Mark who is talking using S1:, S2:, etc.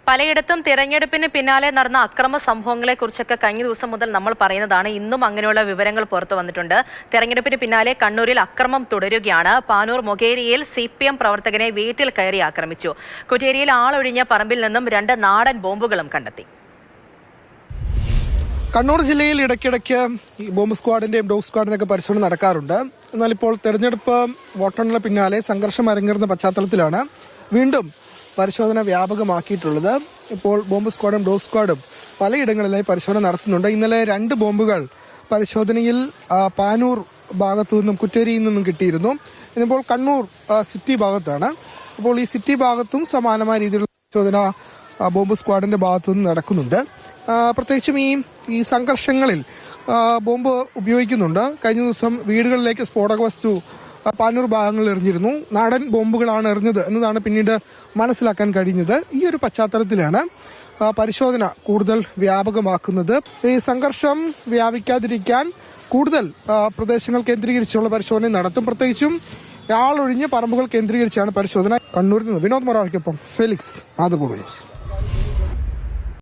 S1: പലയിടത്തും തിരഞ്ഞെടുപ്പിന് പിന്നാലെ നടന്ന അക്രമ സംഭവങ്ങളെക്കുറിച്ചൊക്കെ കഴിഞ്ഞ ദിവസം മുതൽ നമ്മൾ പറയുന്നതാണ്. ഇന്നും അങ്ങനെയുള്ള വിവരങ്ങൾ പുറത്തു വന്നിട്ടുണ്ട്. തെരഞ്ഞെടുപ്പിന് പിന്നാലെ കണ്ണൂരിൽ അക്രമം തുടരുകയാണ്. പാനൂർ മൊകേരിയിൽ CPM പ്രവർത്തകനെ വീട്ടിൽ കയറി ആക്രമിച്ചു. കുറ്റേരിയിൽ ആളൊഴിഞ്ഞ പറമ്പിൽ നിന്നും 2 നാടൻ ബോംബുകളും കണ്ടെത്തി.
S2: കണ്ണൂർ ജില്ലയിൽ ഇടയ്ക്കിടയ്ക്ക് ഈ ബോംബ് സ്ക്വാഡിന്റെയും ഡോഗ് സ്ക്വാഡിന്റെയൊക്കെ പരിശോധന നടക്കാറുണ്ട്. എന്നാൽ ഇപ്പോൾ തെരഞ്ഞെടുപ്പ് വോട്ടെണ്ണലിന് പിന്നാലെ സംഘർഷം അരങ്ങേറുന്ന പശ്ചാത്തലത്തിലാണ് വീണ്ടും പരിശോധന വ്യാപകമാക്കിയിട്ടുള്ളത്. ഇപ്പോൾ ബോംബ് സ്ക്വാഡും ഡോഗ് സ്ക്വാഡും പലയിടങ്ങളിലായി പരിശോധന നടത്തുന്നുണ്ട്. ഇന്നലെ 2 ബോംബുകൾ പരിശോധനയിൽ പാനൂർ ഭാഗത്തു നിന്നും കുറ്റേരിയിൽ നിന്നും കിട്ടിയിരുന്നു. ഇന്നിപ്പോൾ കണ്ണൂർ സിറ്റി ഭാഗത്താണ്. അപ്പോൾ ഈ സിറ്റി ഭാഗത്തും സമാനമായ രീതിയിലുള്ള പരിശോധന ബോംബ് സ്ക്വാഡിന്റെ ഭാഗത്തു നിന്ന് നടക്കുന്നുണ്ട്. പ്രത്യേകിച്ചും ഈ സംഘർഷങ്ങളിൽ ബോംബ് ഉപയോഗിക്കുന്നുണ്ട്. കഴിഞ്ഞ ദിവസം വീടുകളിലേക്ക് സ്ഫോടക വസ്തു പാനൂർ ഭാഗങ്ങളിൽ എറിഞ്ഞിരുന്നു. നാടൻ ബോംബുകളാണ് എറിഞ്ഞത് എന്നതാണ് പിന്നീട് മനസ്സിലാക്കാൻ കഴിഞ്ഞത്. ഈ ഒരു പശ്ചാത്തലത്തിലാണ് പരിശോധന കൂടുതൽ വ്യാപകമാക്കുന്നത്. ഈ സംഘർഷം വ്യാപിക്കാതിരിക്കാൻ കൂടുതൽ പ്രദേശങ്ങൾ കേന്ദ്രീകരിച്ചുള്ള പരിശോധന നടത്തും. പ്രത്യേകിച്ചും ആളൊഴിഞ്ഞ പറമ്പുകൾ കേന്ദ്രീകരിച്ചാണ് പരിശോധന. കണ്ണൂരിൽ നിന്ന് വിനോദ് മൊറാൾക്കൊപ്പം ഫെലിക്സ്, മാതൃഭൂമി ന്യൂസ്.